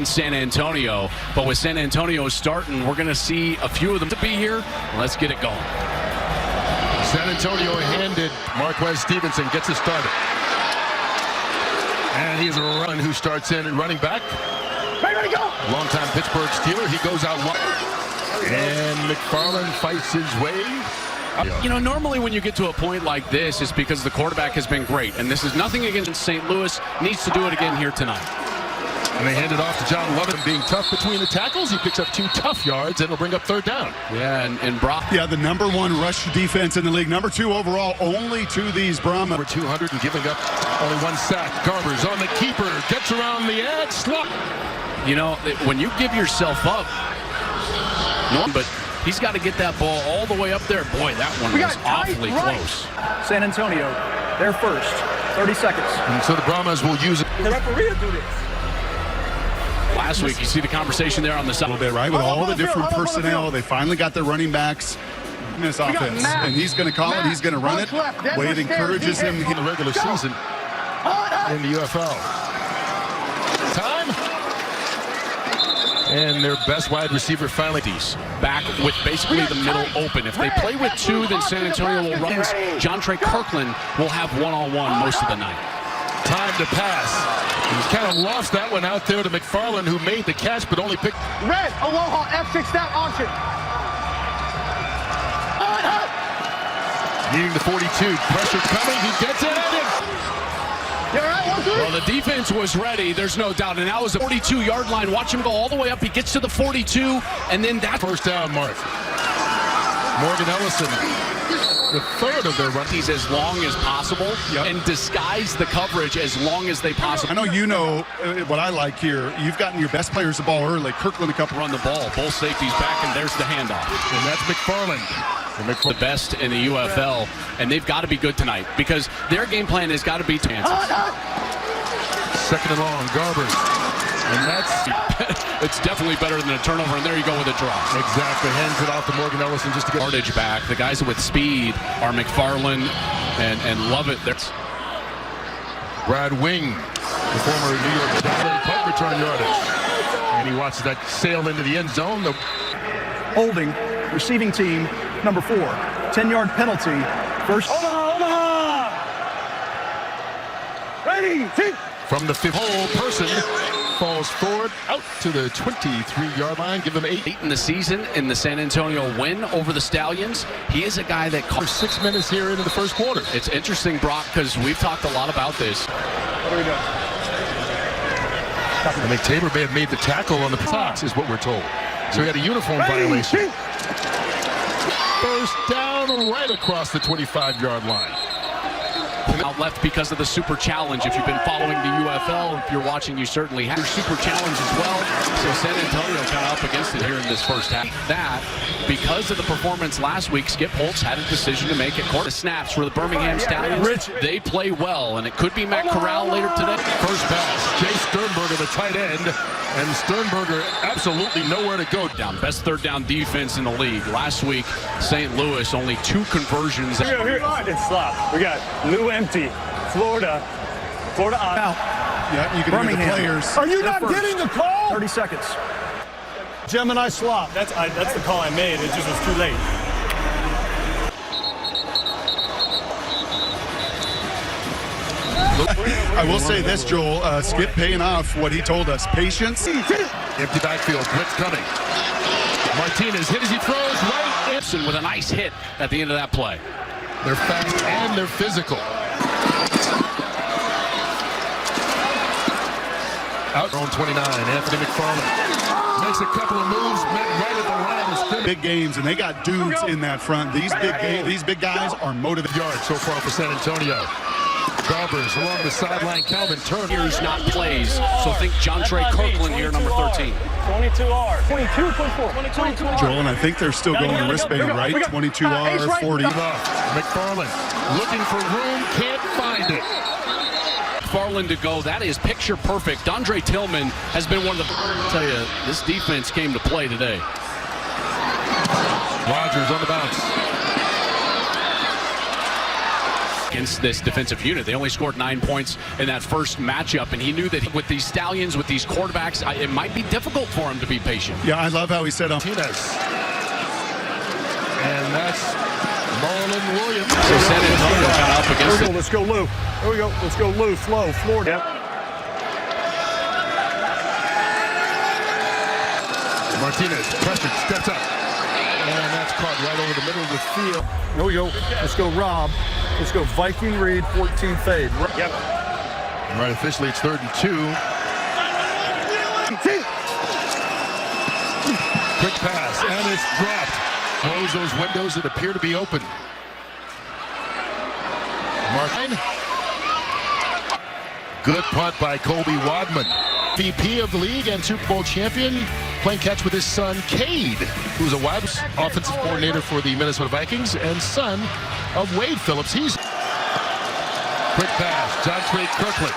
against San Antonio. But with San Antonio starting, we're going to see a few of them to be here. Let's get it going. San Antonio handed Marquez Stevenson, gets it started. And he's a run who starts in and running back. Ready to go. Longtime Pittsburgh Steeler. He goes out wide. And McFarland fights his way. You know, normally when you get to a point like this, it's because the quarterback has been great. And this is nothing against St. Louis. Needs to do it again here tonight. And they hand it off to John Lovett, being tough between the tackles. He picks up 2 tough yards, and it'll bring up 3rd down. Yeah, and Brock. Yeah, the #1 rush defense in the league. #2 overall, only to these Brahmas. Over 200 and giving up only 1 sack. Garber's on the keeper, gets around the edge, slot. You know, when you give yourself up, but he's got to get that ball all the way up there. Boy, that one was awfully close. San Antonio, they're first. 30 seconds. And so the Brahmas will use it. The referee will do this. Last week, you see the conversation there on the side. A little bit, right? With all the different personnel, they finally got their running backs in this offense. And he's going to call it. He's going to run it. Wade encourages him In the regular season in the UFL. Time. And their best wide receiver finally. Back with basically the middle open. If they play with 2, then San Antonio will run. Jontre Kirkland will have one-on-one most of the night. Time to pass. He's kind of lost that one out there to McFarland, who made the catch but only picked. Red, Aloha, F6 snap option. Needing the 42. Pressure coming. He gets it in. Well, the defense was ready. There's no doubt. And that was the 42-yard line. Watch him go all the way up. He gets to the 42, and then that 1st down mark. Morgan Ellison, the 3rd of their run. He's as long as possible and disguise the coverage as long as they possibly. I know you know what I like here. You've gotten your best players the ball early. Kirkland a couple. Run the ball. Both safeties back, and there's the handoff. And that's McFarland. The best in the UFL, and they've got to be good tonight because their game plan has got to be chances. 2nd and long, Garber. And that's it's definitely better than a turnover, and there you go with a draw. Exactly. Hands it off to Morgan Ellison just to get yardage back. The guys with speed are McFarland and Lovett. That's Brad Wing, the former New York Stallions punt return yardage. And he watches that sail into the end zone. Holding, receiving team, #4. 10-yard penalty. First. Omaha! Ready, take. From the 5th whole person falls forward out to the 23-yard line. Give him 8 in the season in the San Antonio win over the Stallions. He is a guy that for 6 minutes here into the 1st quarter. It's interesting, Brock, because we've talked a lot about this. What are we doing? I think Tabor may have made the tackle on the box, is what we're told. So he had a uniform violation. 1st down right across the 25-yard line. Out left because of the Super Challenge. If you've been following the UFL, if you're watching, you certainly have your Super Challenge as well. So San Antonio kind of up against it here in this first half. That, because of the performance last week, Skip Holtz had a decision to make at court. Snaps for the Birmingham Stallions. They play well, and it could be Matt Corral later today. 1st pass, Jay Sternberger, the tight end, and Sternberger absolutely nowhere to go. Down, best 3rd down defense in the league. Last week, St. Louis only 2 conversions. Here, it's slot. We got Lou empty, Florida on. Yeah, you can hear the Birmingham. players. Are you not getting the call? 30 seconds. Gemini slot. That's the call I made. It just was too late. I will say this, Joel. Skip paying off what he told us. Patience. Empty backfield. Blitz coming. Martinez hit as he throws right. With a nice hit at the end of that play. They're fast and they're physical. Out on 29, Anthony McFarland makes a couple of moves, met right at the line of scrimmage. Big games, and they got dudes in that front. These big guys are motivated. Yards so far for San Antonio. Garbers along the sideline. Calvin Turner. Here's not plays. So think Jontre Kirkland here, number 13. 22R. 22.4. Joel, and I think they're still going wristband, right? 22R, 40. McFarland looking for room, can't find it. McFarland to go. That is picture perfect. Dondre Tillman has been one of the. I'll tell you, this defense came to play today. Rodgers on the bounce. against this defensive unit. They only scored 9 points in that first matchup, and he knew that with these Stallions, with these quarterbacks, it might be difficult for him to be patient. Yeah, I love how he said Martinez. And that's Marlon Williams. So San Antonio got up against it. Let's go, Lou. Here we go. Let's go, Lou. Flow, Florida. Yep. Martinez, pressured, steps up. And that's caught right over the middle of the field. Here we go. Let's go, Rob. Let's go, Viking Reed, 14 fade. Yep. All right, officially it's 3rd and 2. Quick pass, and it's dropped. Close those windows that appear to be open. Martin. Good punt by Colby Wadman. VP of the league and Super Bowl champion, playing catch with his son, Cade, who's a wide offensive coordinator for the Minnesota Vikings and son of Wade Phillips. He's quick pass, John Trey Kirkland.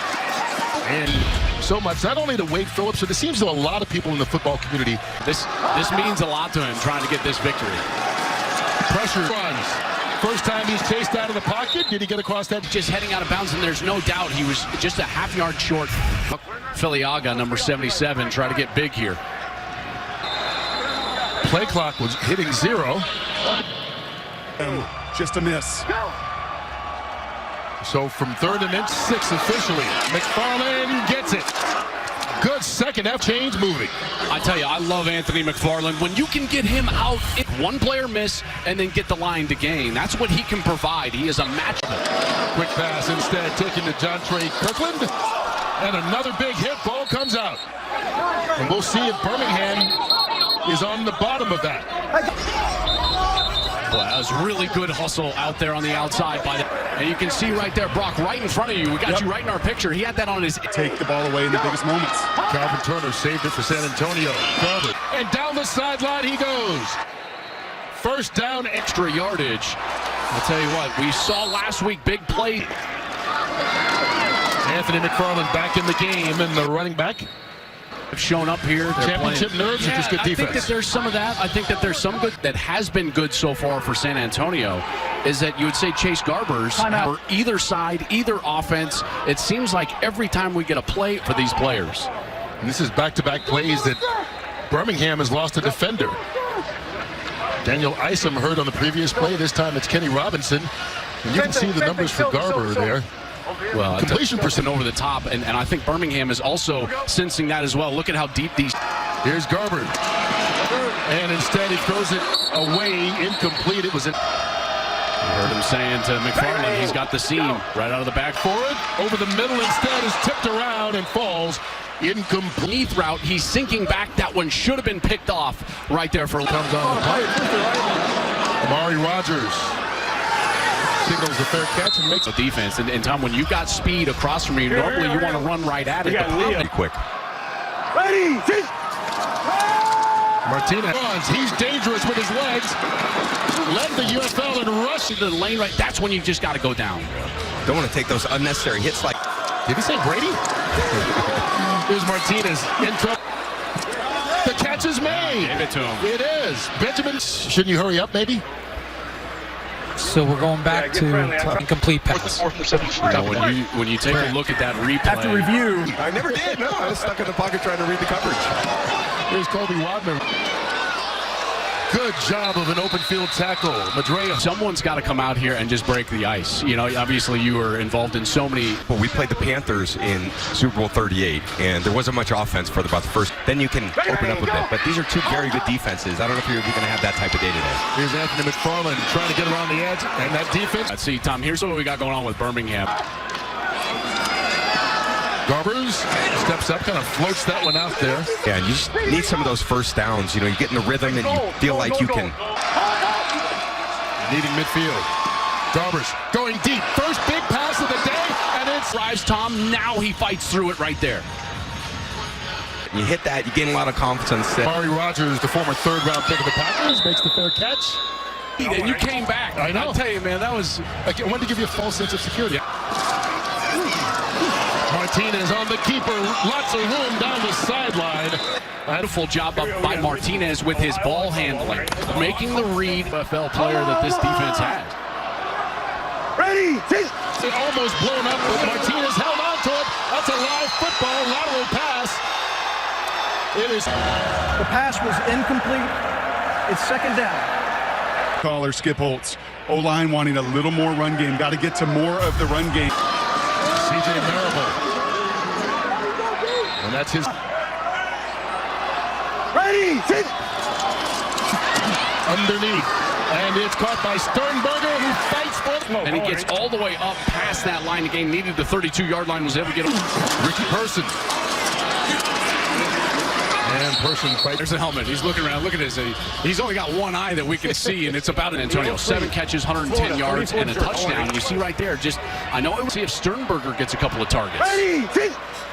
And so much, not only to Wade Phillips, but it seems to a lot of people in the football community. This means a lot to him, trying to get this victory. Pressure runs. First time he's chased out of the pocket. Did he get across that? Just heading out of bounds, and there's no doubt he was just a half yard short. Filiaga, number 77, try to get big here. Play clock was hitting 0. just a miss. So from 3rd and 6 officially, McFarland gets it. Good second half change moving. I tell you, I love Anthony McFarland. When you can get him out, one player miss, and then get the line to gain, that's what he can provide. He is a match. Quick pass instead taken to John Trey Kirkland. And another big hit, ball comes out. And we'll see if Birmingham is on the bottom of that. Well, that was really good hustle out there on the outside by the, and you can see right there, Brock, right in front of you. We got you right in our picture. He had that on his. Take the ball away in the biggest moments. Calvin Turner saved it for San Antonio. Covered. And down the sideline he goes. First down, Extra yardage. I'll tell you what, we saw last week, big play. Anthony McFarland back in the game, and the running back Have shown up here. They're championship playing. nerves or just good defense? I think that there's some of that. I think that there's some good that has been good so far for San Antonio. Is that you would say Chase Garbers for either side, either offense. It seems like every time we get a play for these players. And this is back-to-back plays that Birmingham has lost a defender. Daniel Isom hurt on the previous play. This time it's Kenny Robinson. And you can see the numbers for Garber there. Well, completion percent over the top, and I think Birmingham is also sensing that as well. Look at how deep these. Here's Garber, and instead he throws it away, incomplete. It was in. You heard him saying to McFarland, he's got the seam right out of the back. Forward, over the middle instead, is tipped around and falls. Incomplete. Beneath route, he's sinking back. That one should have been picked off right there for. Comes on the pipe. Amari Rogers signals a fair catch and makes a defense. And Tom, when you've got speed across from you, normally you want to run right at it. quick. Ready, Martinez runs. He's dangerous with his legs. Led the UFL and rushed into the lane right. That's when you just got to go down. Don't want to take those unnecessary hits like. Did he say Brady? Here's Martinez in trouble. The catch is made. Give it to him. It is. Benjamin, shouldn't you hurry up maybe? So we're going back to incomplete pass. When you take a look at that replay. After review. I never did. No, I was stuck in the pocket trying to read the coverage. Here's Colby Wadman. Good job of an open field tackle. Madrea. Someone's got to come out here and just break the ice. You know, obviously you were involved in so many. Well, we played the Panthers in Super Bowl 38, and there wasn't much offense for about the first. Then you can open up a bit. But these are two very good defenses. I don't know if you're going to have that type of day today. Here's Anthony McFarland trying to get around the edge, and that defense. Let's see, Tom, here's what we got going on with Birmingham. Garbers steps up, kind of floats that one out there. Yeah, and you just need some of those first downs. You know, you get in the rhythm and you feel like you can. Needing midfield. Garbers going deep. First big pass of the day, and it's drives Tom. Now he fights through it right there. You hit that, you gain a lot of confidence. Amari Rogers, the former third-round pick of the Packers, makes the fair catch. And you came back. I know. I'll tell you, man, that was. I wanted to give you a false sense of security. Martinez on the keeper, lots of room down the sideline. Beautiful job by Martinez with his ball handling, making the read. UFL player that this defense had. Ready. It almost blown up, but Martinez held on to it. That's a live football, lateral pass. It is. The pass was incomplete. It's second down. Caller Skip Holtz. O-line wanting a little more run game. Got to get to more of the run game. C.J. Marable. And that's his. Ready. Underneath. And it's caught by Sternberger, who fights for it. And he gets all the way up past that line again. Needed the 32-yard line, was able to get him. Ricky Person. And Person fights. There's the helmet. He's looking around. Look at this. He's only got one eye that we can see, and it's about an Antonio. 7 catches, 110 yards, and a touchdown. You see right there, just, I know we'll see if Sternberger gets a couple of targets.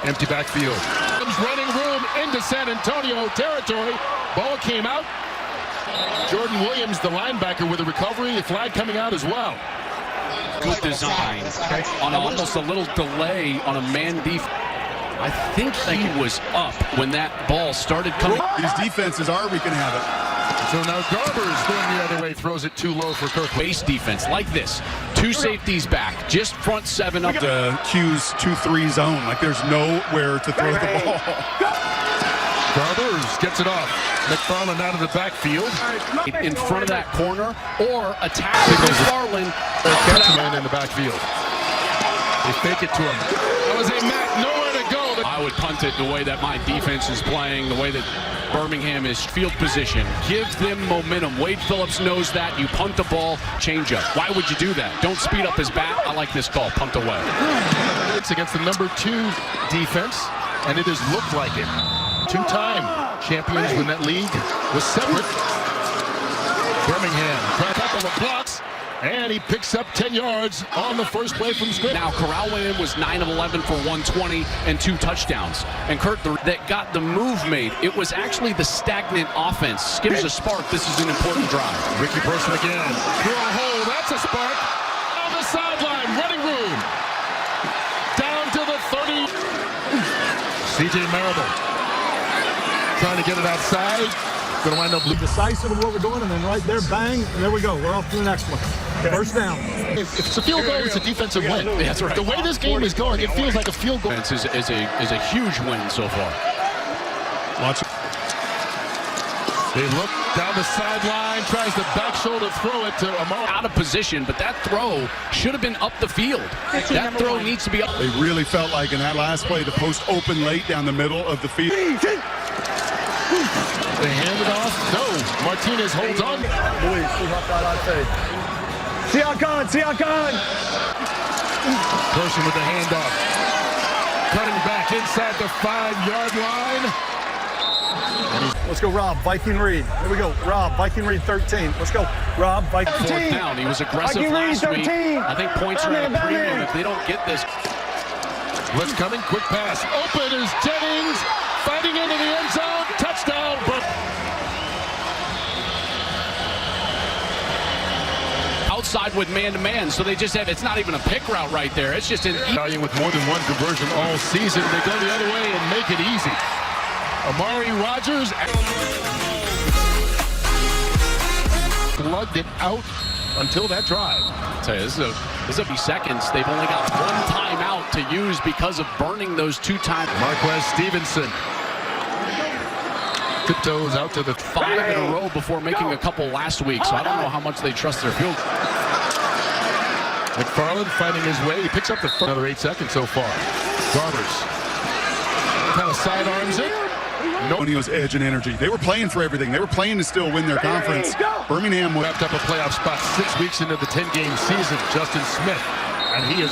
Empty backfield. Comes running room into San Antonio territory. Ball came out. Jordan Williams, the linebacker, with a recovery. A flag coming out as well. Good design on almost a little delay on a man defense. I think he was up when that ball started coming. These defenses are wreaking havoc. So now Garber's going the other way, throws it too low for Kirk. Base defense like this. 2 safeties back, just front 7 up. The Q's 2-3 zone, like there's nowhere to throw the ball. Garbers gets it off. McFarland out of the backfield. In front of that corner, or attack McFarland. Catchman in the backfield. They fake it to him. That was a mat, nowhere to go. I would punt it the way that my defense is playing, the way that Birmingham is field position. Give them momentum. Wade Phillips knows that. You punt the ball, change up. Why would you do that? Don't speed up his bat. I like this call. Punt away. It's against the number 2 defense, and it has looked like it. 2-time champions when that league was separate. Birmingham trying a couple of blocks, and he picks up 10 yards on the first play from script. Now, Corral went in, was 9 of 11 for 120 and 2 touchdowns. And Kurt, that got the move made. It was actually the stagnant offense. Gives a spark. This is an important drive. Ricky Person again. Through a hole. That's a spark. On the sideline. Running room. Down to the 30. C.J. Marable. Trying to get it outside. Going to wind up Decisive of what we're doing, and then right there, bang, and there we go. We're off to the next one. First down. If it's a field goal, it's a defensive win. That's right. The way this game is going, it feels like a field goal. Is a huge win so far. Watch it. They look down the sideline, tries to back shoulder throw it to Amar. Out of position, but that throw should have been up the field. That throw needs to be up. They really felt like in that last play, the post open late down the middle of the field. They hand it off. No. Martinez holds on. See how gone. Person with the handoff. Cutting back inside the 5-yard line. Let's go, Rob. Viking Reed. Here we go. Rob. Viking Reed 13. Let's go. Rob. Viking 4th down. He was aggressive last week. I think points are at a premium if they don't get this. Blitz coming. Quick pass. Open is Jennings. Fighting into the end zone. Touchdown. Outside with man-to-man, so they just have, it's not even a pick route right there. It's just an Italian with more than one conversion all season. They go the other way and make it easy. Amari Rogers lugged it out until that drive. I'll tell you, this is a few seconds. They've only got 1 timeout to use because of burning those 2 times. Marquez Stevenson tiptoes out to the 5 in a row before making a couple last week, so I don't know how much they trust their field. McFarland fighting his way. He picks up the another 8 seconds so far. Garbers kind of sidearms it. Antonio's edge and energy. They were playing for everything. They were playing to still win their conference. Birmingham wrapped up a playoff spot 6 weeks into the 10-game season. Justin Smith, and he is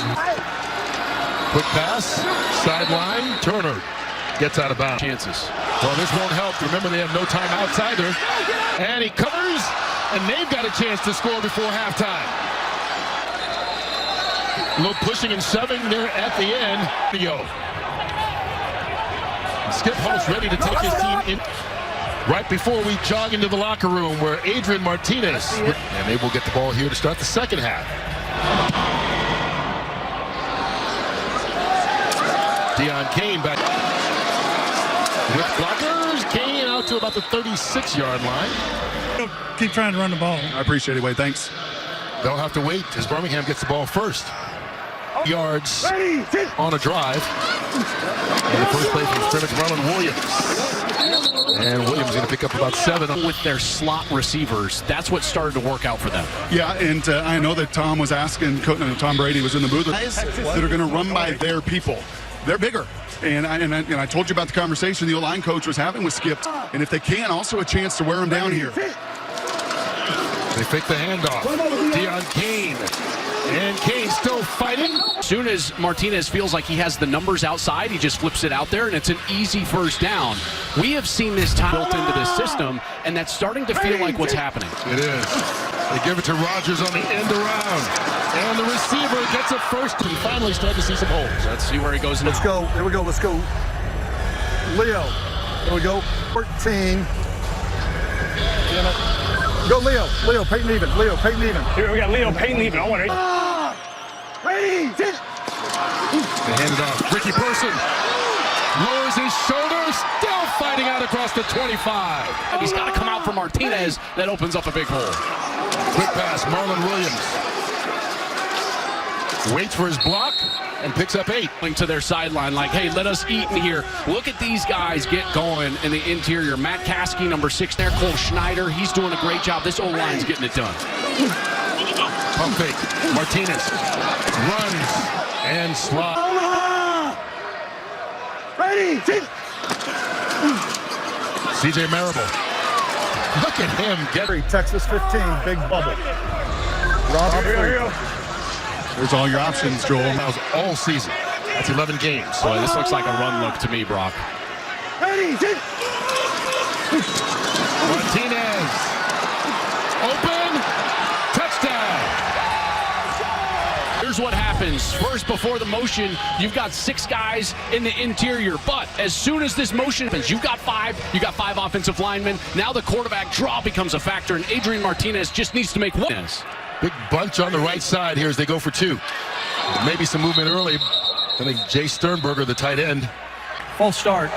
quick pass, sideline. Turner gets out of bounds. Chances. Well, this won't help. Remember, they have no timeouts either. And he covers, and they've got a chance to score before halftime. A little pushing and shoving there at the end. Skip Holtz ready to take his team in. Right before we jog into the locker room where Adrian Martinez, and they will get the ball here to start the second half. Deion Kane back with blockers. Kane out to about the 36-yard line. Keep trying to run the ball. I appreciate it, Wade. Thanks. They'll have to wait as Birmingham gets the ball first. Yards on a drive. And the first play from scrimmage, Marlon Williams. And Williams going to pick up about 7. With their slot receivers, that's what started to work out for them. Yeah, and I know that Tom was asking, Tom Brady was in the booth, that are going to run by their people. They're bigger. And I told you about the conversation the O-line coach was having with Skip. And if they can, also a chance to wear him down here. They fake the handoff. Deion Kane. And Kane still fighting. As soon as Martinez feels like he has the numbers outside, he just flips it out there, and it's an easy first down. We have seen this time built into this system, and that's starting to feel like what's happening. It is. They give it to Rodgers on the end around. And the receiver gets a first. We finally start to see some holes. Let's see where he goes now. Let's go. Here we go. Let's go. Leo. Here we go. 14. Go Leo. Leo, Peyton even. Leo, Peyton even. Here we got Leo Payton even. I want it. Ready. They hand it off. Ricky Person lowers his shoulders, still fighting out across the 25. And he's got to come out for Martinez. That opens up a big hole. Quick pass, Marlon Williams. Waits for his block and picks up 8. To their sideline like, hey, let us eat in here. Look at these guys get going in the interior. Matt Caskey, number 6 there. Cole Schneider, he's doing a great job. This O-line's getting it done. Pump fake. Martinez runs and slides. Ready. CJ Marable. Look at him get. Texas 15. Big bubble. Rob. Here we go. There's all your options, Joel. That was all season. That's 11 games. Boy, this looks like a run look to me, Brock. Ready. Martinez. Open. Touchdown. Here's what happens. First, before the motion, you've got 6 guys in the interior. But as soon as this motion happens, you've got 5. You've got 5 offensive linemen. Now the quarterback draw becomes a factor, and Adrian Martinez just needs to make one. Big bunch on the right side here as they go for 2. Maybe some movement early. I think Jay Sternberger, the tight end. False start.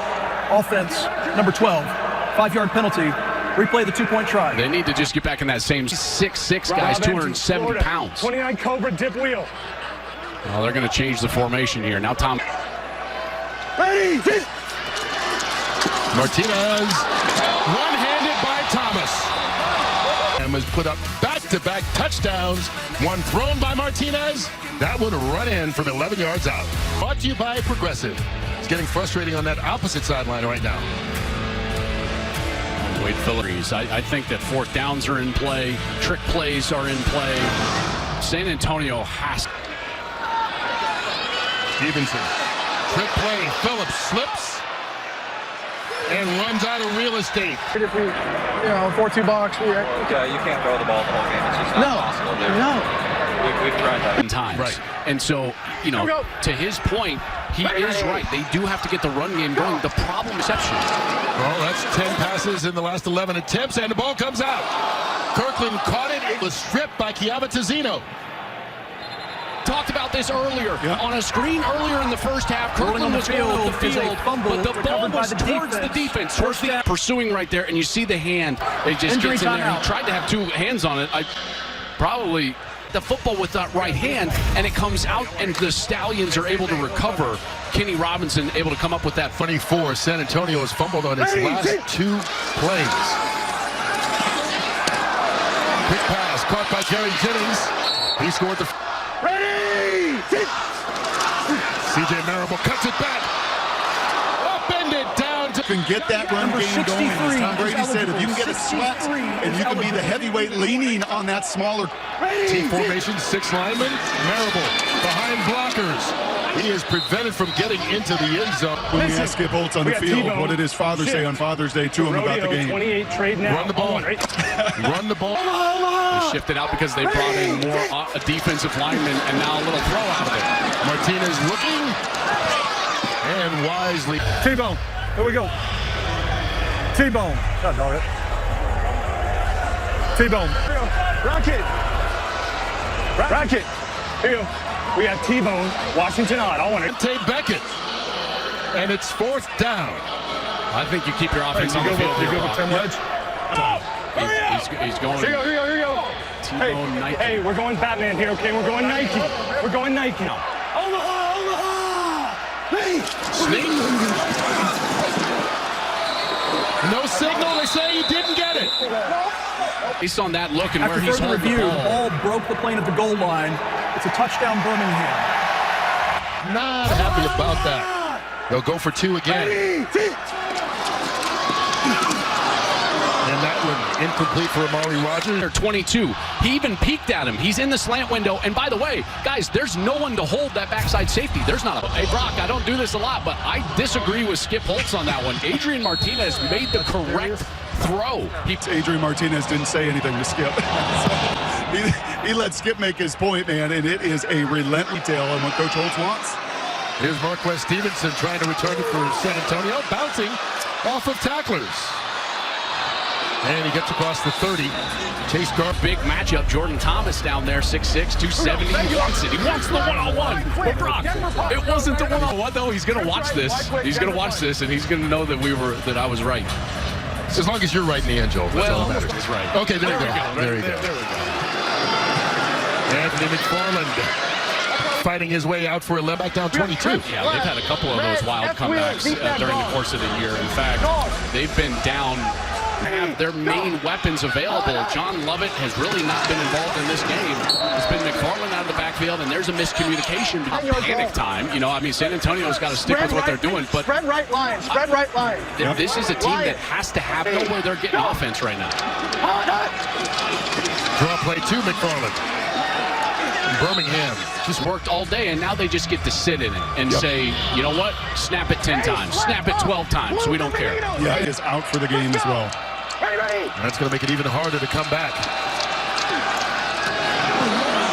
Offense, number 12. 5-yard penalty. Replay the 2-point try. They need to just get back in that same 6'6", guys, 270 pounds. 29 Cobra dip wheel. Well, they're going to change the formation here. Now Tom. Ready. Martinez. One-handed by Thomas. And was put up back-to-back touchdowns. One thrown by Martinez. That one run in from 11 yards out. Brought to you by Progressive. It's getting frustrating on that opposite sideline right now. Wade Phillips. I think that 4th downs are in play. Trick plays are in play. San Antonio has. Stevenson. Trick play. Phillips slips and runs out of real estate. If we, 4-2 box. You can't throw the ball the whole game. It's just not possible. We've tried that times. Right. And so, to his point, he is right. They do have to get the run game going. The problem is reception. Well, that's 10 passes in the last 11 attempts, and the ball comes out. Kirkland caught it. It was stripped by Chiavattazino. Talked about this earlier. On a screen earlier in the first half, Kirkland was going up the field, but the ball was towards the defense, towards the pursuing right there, and you see the hand. It just gets in there. He tried to have 2 hands on it. Probably the football with that right hand, and it comes out, and the Stallions are able to recover. Kenny Robinson able to come up with that. 24. San Antonio has fumbled on its last 2 plays. Quick pass caught by Jerry Jennings. He scored the. Ready. CJ Marable cuts it back. Upended down to. Can get that run game going. As Tom Brady said, if you can get a sweat and you can be the heavyweight leaning on that smaller T formation, 6 linemen. Marable behind blockers. He is prevented from getting into the end zone. When we ask Skip Holtz on the field, what did his father say on Father's Day to him about the game? 28 trade now. Run the ball. Run the ball. They shifted out because they brought in more defensive linemen, and now a little throw out of it. Martinez looking and wisely. T-bone. Here we go. T-bone. God dog it. T-bone. Rocket. Rocket. Here you go. We got T-bone. Washington on. I want it. Tay Beckett. And it's 4th down. I think you keep your offense on the field. You go with 10 wedge? He He's going. Here we go. Hey, we're going Batman here, okay? We're going Nike. We're going Nike now. Omaha! Hey! Sneak. No signal. They say he didn't get it. Based on that look and After where he's further holding review, the the ball. ball broke the plane at the goal line. It's a touchdown, Birmingham. Not happy about that. They'll go for 2 again. And that one incomplete for Amari Rogers. 22. He even peeked at him. He's in the slant window. And by the way, guys, there's no one to hold that backside safety. There's not a... Hey, Brock, I don't do this a lot, but I disagree with Skip Holtz on that one. Adrian Martinez made the correct throw. Adrian Martinez didn't say anything to Skip. he let Skip make his point, man, and it is a relentless detail on what Coach Holtz wants. Here's Marquez Stevenson trying to return it for San Antonio, bouncing off of tacklers. And he gets across the 30. Chase Garber. Big matchup. Jordan Thomas down there, 6'6", 270. He wants it. He wants the one-on-one. But Brock, it wasn't the one-on-one, though. He's going to watch this. He's going to watch this, and he's going to know that I was right. As long as you're right in the end, Joel. That's all that matters. He's right. Okay, there you go. There you go. Anthony McFarland fighting his way out for a leg back down 22. Yeah, they've had a couple of those wild comebacks during the course of the year. In fact, they've been down, have their main weapons available. John Lovett has really not been involved in this game. It's been McFarland out of the backfield, and there's a miscommunication. Panic time. You know, I mean, San Antonio's got to stick with what they're doing. But Spread right line. This is a team that has to know where they're getting offense right now. Draw play to McFarland. Birmingham just worked all day, and now they just get to sit in it and say, you know what, snap it 10 times, snap it 12 times, we don't care. Yeah, it is out for the game as well. And that's going to make it even harder to come back.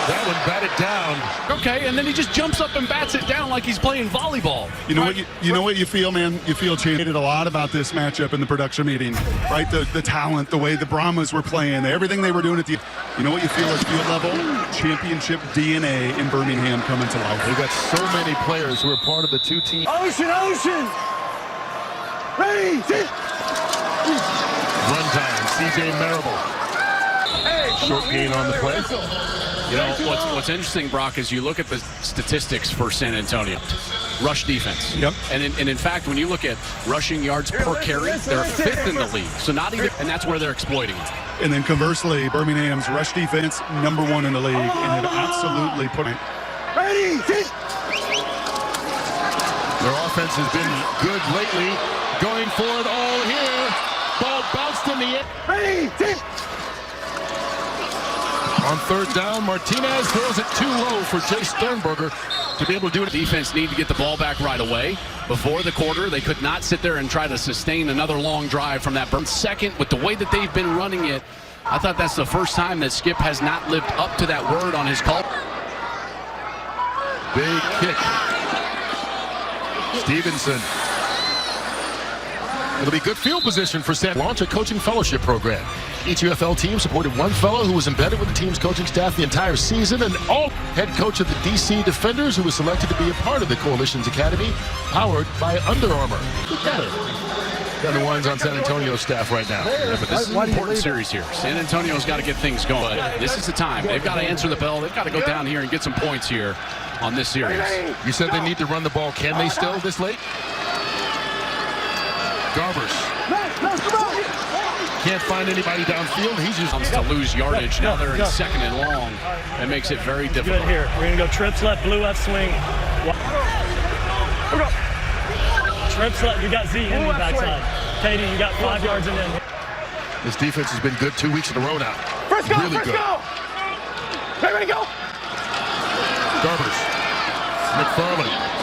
That one batted down. Okay, and then he just jumps up and bats it down like he's playing volleyball. You know what you feel, man? You feel chanted a lot about this matchup in the production meeting, right? The talent, the way the Brahmas were playing, everything they were doing at the. You know what you feel at field level? Championship DNA in Birmingham coming to life. We've got so many players who are part of the two teams. Ocean! Ready! Run time, C.J. Marable. Short gain on the play. You know, what's interesting, Brock, is you look at the statistics for San Antonio. Rush defense. Yep. And in fact, when you look at rushing yards per carry, they're 5th in the league. So not even, and that's where they're exploiting it. And then conversely, Birmingham's rush defense, #1 in the league, and have absolutely put it. Ready! Their offense has been good lately. Going for it all here. Ball bounced in the air. Ready! On 3rd down, Martinez throws it too low for Jay Sternberger to be able to do it. Defense need to get the ball back right away. Before the quarter, they could not sit there and try to sustain another long drive from that burn. Second, with the way that they've been running it, I thought that's the first time that Skip has not lived up to that word on his call. Big kick. Stevenson. It'll be good field position for San. Launch a coaching fellowship program. Each UFL team supported one fellow who was embedded with the team's coaching staff the entire season, and all head coach of the DC Defenders, who was selected to be a part of the Coalition's Academy, powered by Under Armour. Better than the ones on San Antonio's staff right now. Yeah, but this is an important series here. San Antonio's got to get things going. But this is the time. They've got to answer the bell. They've got to go down here and get some points here on this series. You said they need to run the ball. Can they still this late? Garbers. Can't find anybody downfield. He's just to lose yardage. Now they're in 2nd and long. That makes it very difficult. Good here. We're going to go trips left, blue left swing. Trips left. You got Z in the backside. Katie, you got 5 yards in there. This defense has been good 2 weeks in a row now. First go, really first good. go. Ready, go. Garbers. McFarland.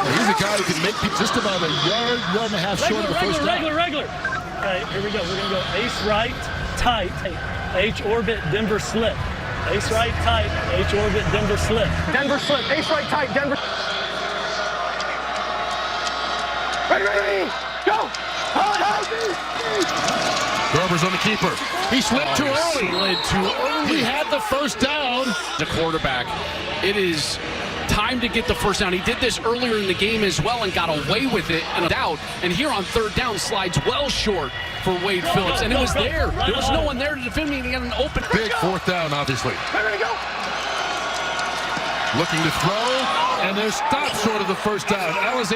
He's a guy who can make just about a yard and a half short of the first down. Regular. Okay, here we go. We're going to go ace right, tight, H orbit, Denver slip. Ace right, tight, H orbit, Denver slip. Denver slip, ace right, tight, Denver. Ready, go. Garbers on the keeper. He slid too early. He had the first down. The quarterback. It is time to get the first down. He did this earlier in the game as well and got away with it and out. And here on third down slides well short for Wade Phillips. And it was there. There was no one there to defend me. He got an open. Big fourth down, obviously. Looking to throw, and they're stopped short of the first down. Alize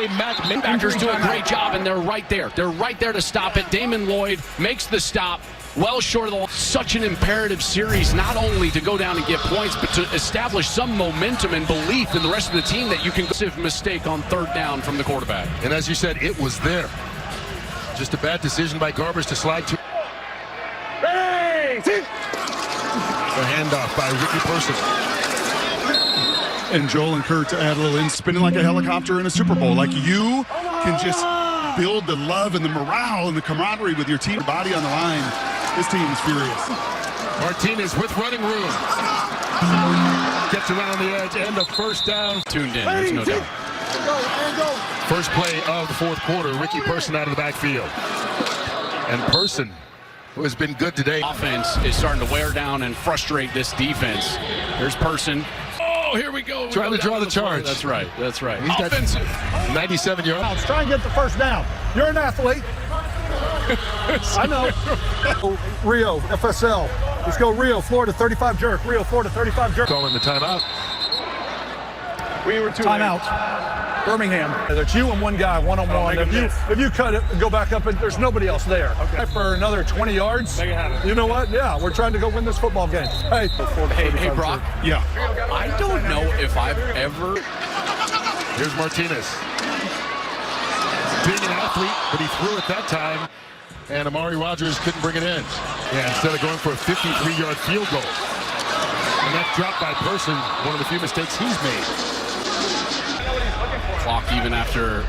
Backers do a great job, and they're right there. They're right there to stop it. Damon Lloyd makes the stop. Well short of the line. Such an imperative series, not only to go down and get points, but to establish some momentum and belief in the rest of the team that you can mistake on third down from the quarterback. And as you said, it was there. Just a bad decision by Garbers to slide to. A handoff by Ricky Person. And Joel and Kurt to add a little in, spinning like a helicopter in a Super Bowl. Like you can just build the love and the morale and the camaraderie with your team. Body on the line. This team is furious. Martinez with running room. Gets around the edge and the first down. Tuned in, there's no doubt. First play of the fourth quarter. Ricky Person out of the backfield. And Person, who has been good today. Offense is starting to wear down and frustrate this defense. Here's Person. Oh, here we go. Trying to draw the charge. That's right. That's right. He's offensive. 97 yards. Let's try and get the first down. You're an athlete. I know. Rio, FSL. Let's go Rio, Florida, 35 jerk. Rio, Florida, 35 jerk. Calling the timeout. We were two. Timeout. Birmingham. It's you and one guy, one-on-one. If you cut it, go back up, and there's nobody else there. Okay. For another 20 yards. You know what? Yeah, we're trying to go win this football game. Hey, Brock. Yeah. I don't know if I've ever. Here's Martinez. Being an athlete, but he threw it that time, and Amari Rogers couldn't bring it in. Yeah, instead of going for a 53-yard field goal. And that drop by Person, one of the few mistakes he's made. Clock even after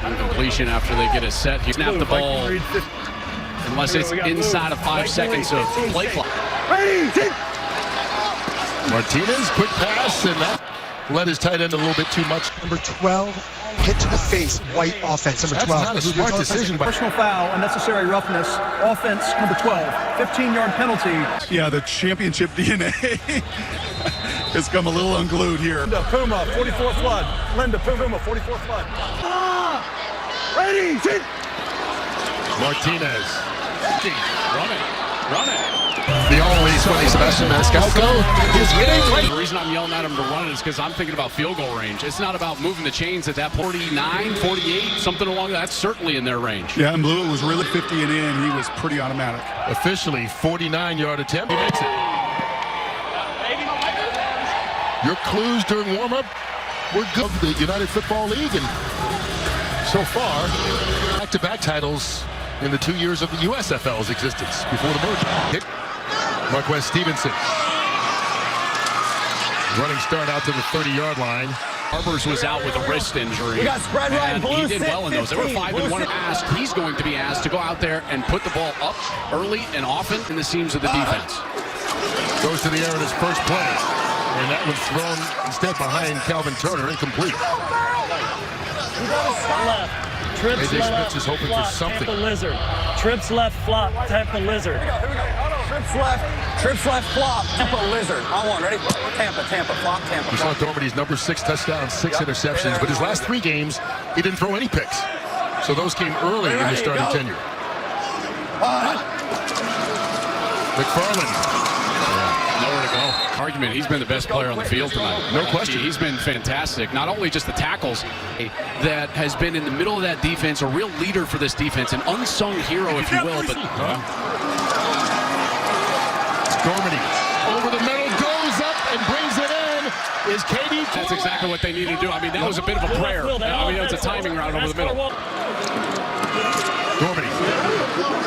incompletion, after they get it set. He snapped the ball unless it's inside of 5 seconds of play clock. Martinez, quick pass, and that led his tight end a little bit too much. Number 12, hit to the face, white offense. Number 12. That's not a smart decision. Personal foul, unnecessary roughness, offense, number 12, 15-yard penalty. Yeah, the championship DNA has come a little unglued here. Linda Puma, 44 flood. Linda Puma, 44 flood. Ready, sit. Martinez. Run it. The always funny Sebastian Maniscalco is winning. The reason I'm yelling at him to run it is because I'm thinking about field goal range. It's not about moving the chains at that 49, 48, something along that. That's certainly in their range. Yeah, and Blewett was really 50 and in. He was pretty automatic. Officially, 49-yard attempt. He makes it. Your clues during warm-up were good. The United Football League, and so far, back-to-back titles in the 2 years of the USFL's existence before the merger. Hit Marquez Stevenson. Running start out to the 30-yard line. Harbers was out with a wrist injury. We got spread right. And he did well in those. They were 5-1. He's going to be asked to go out there and put the ball up early and often in the seams of the defense. Goes to the air in his first play. And that was thrown instead behind Calvin Turner, incomplete. Left. Trips AJ left, Smith is hoping flop, for something. Tampa Lizard. Trips left, flop, Tampa Lizard. Trips left, flop, Tampa Lizard. On one, ready? Tampa, flop, Tampa. We saw Dormity's number 6 touchdown, 6 interceptions, but his last 3 games, he didn't throw any picks. So those came early in his starting tenure. McFarland. Nowhere to go. Argument, he's been the best player on the field tonight. No question. He's been fantastic. Not only just the tackles, that has been in the middle of that defense, a real leader for this defense, an unsung hero, if you will. But Dormity over the middle, goes up and brings it in. Is KD? That's exactly what they need to do. I mean, that was a bit of a prayer. I mean, it's a timing route over the middle. Dormity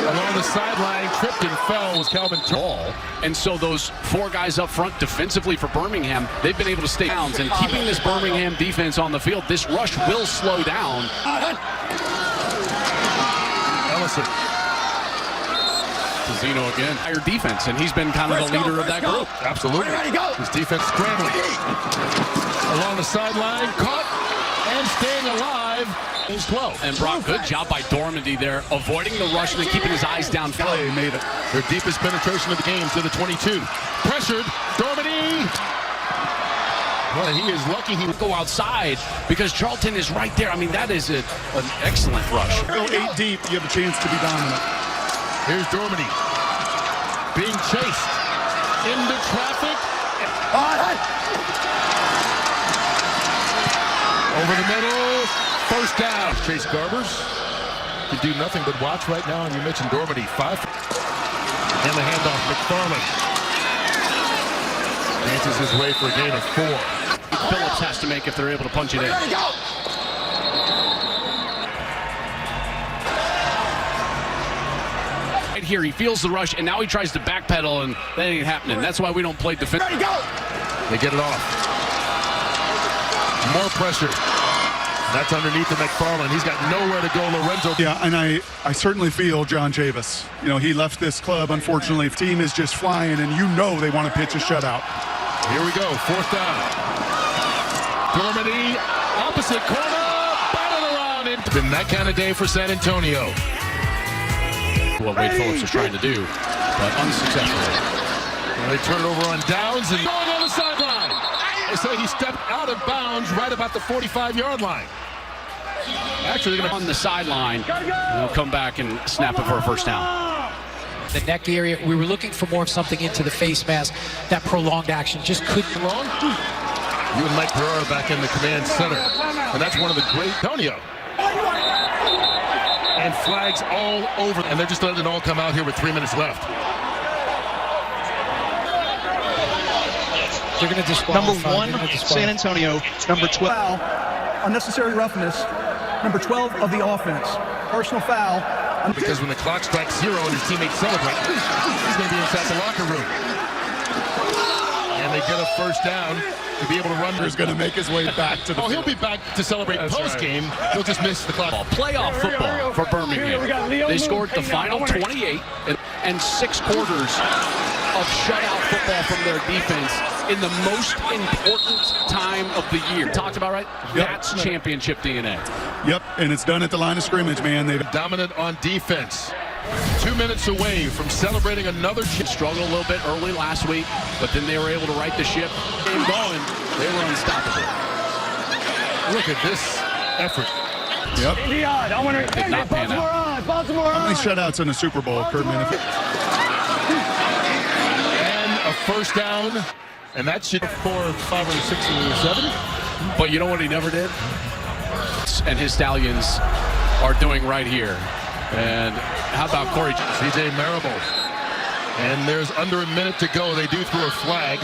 along the sideline, tripped and fell was Calvin Tall. And so those 4 guys up front defensively for Birmingham, they've been able to stay down. And keeping this Birmingham defense on the field, this rush will slow down. Ellison. Zeno again. Higher defense, and he's been kind of the leader of that group. Absolutely. His defense scrambling. Along the sideline, caught and staying alive. Is 12. And Brock, good job by Dormady there, avoiding the rush and then keeping his eyes downfield. They made it. Their deepest penetration of the game to the 22. Pressured. Dormady. Well, he is lucky he would go outside because Charlton is right there. I mean, that is an excellent rush. Go 8 deep, you have a chance to be dominant. Here's Dormady being chased into traffic. Over the middle, first down. Chase Garbers can do nothing but watch right now, and you mentioned Dormady, 5. And the handoff, McFarland dances his way for a gain of 4. Phillips has to make if they're able to punch it in. Right here, he feels the rush, and now he tries to backpedal, and that ain't happening. That's why we don't play defense. They get it off. More pressure. That's underneath the McFarland. He's got nowhere to go, Lorenzo. Yeah, and I certainly feel John Chavis. You know, he left this club, unfortunately. The team is just flying, and you know they want to pitch a shutout. Here we go, 4th down. Dormady, opposite corner, batted around. It's been that kind of day for San Antonio. What Wade Phillips is trying to do, but unsuccessfully. And they turn it over on downs and going on the sideline. They say he stepped out of bounds right about the 45-yard line. Actually, they're on the sideline. They'll come back and snap it for a first down. The neck area, we were looking for more of something into the face mask. That prolonged action just couldn't. Long. You and Mike Pereira back in the command center. And that's one of the great Antonio. And flags all over. And they're just letting it all come out here with 3 minutes left. They're going to disqualify. Number 1, San Antonio. Number 12. Foul. Unnecessary roughness. Number 12 of the offense. Personal foul. Because when the clock strikes 0 and his teammates celebrate, he's going to be inside the locker room. And they get a first down to be able to run. He's going to make his way back to the he'll be back to celebrate post-game. He'll just miss the clock. Playoff football for Birmingham. They scored the final 28 and 6 quarters of shutout football from their defense in the most important time of the year. Talked about, right? Yep. That's championship DNA. Yep, and it's done at the line of scrimmage, man. They've dominant on defense. 2 minutes away from celebrating another struggle a little bit early last week, but then they were able to right the ship. Game going, they were unstoppable. Look at this effort. Yep. Did not pan out. How many shutouts in the Super Bowl, Kurtman? And a first down, and that should 4, 5, or 6, or 7. But you know what he never did? And his Stallions are doing right here. And how about Corey? C.J. Marable. And there's under a minute to go. They do throw a flag.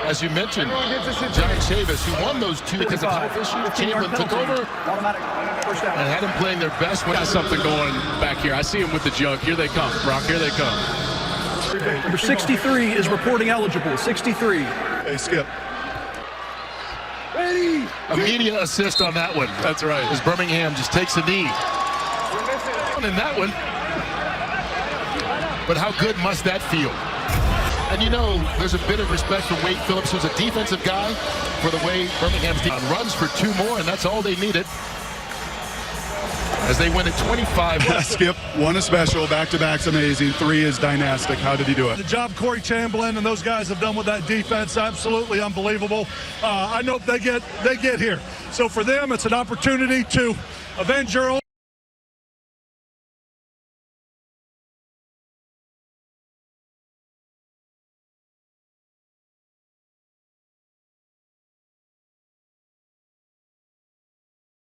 As you mentioned, John Chavis, who won those 2 because of health issues. Chamberlain took over and had him playing their best. Got something going back here. I see him with the jug. Here they come, Brock. Here they come. Number 63 is reporting eligible. 63. Hey, Skip. Ready. A media assist on that one. That's right. As Birmingham just takes a knee. In that one. But how good must that feel? And you know, there's a bit of respect for Wade Phillips, who's a defensive guy, for the way Birmingham's team runs for 2 more, and that's all they needed. As they win at 25. Skip, 1 is special, back-to-back's amazing, 3 is dynastic. How did he do it? The job Corey Chamberlain and those guys have done with that defense, absolutely unbelievable. I know they get here. So for them, it's an opportunity to avenge your own.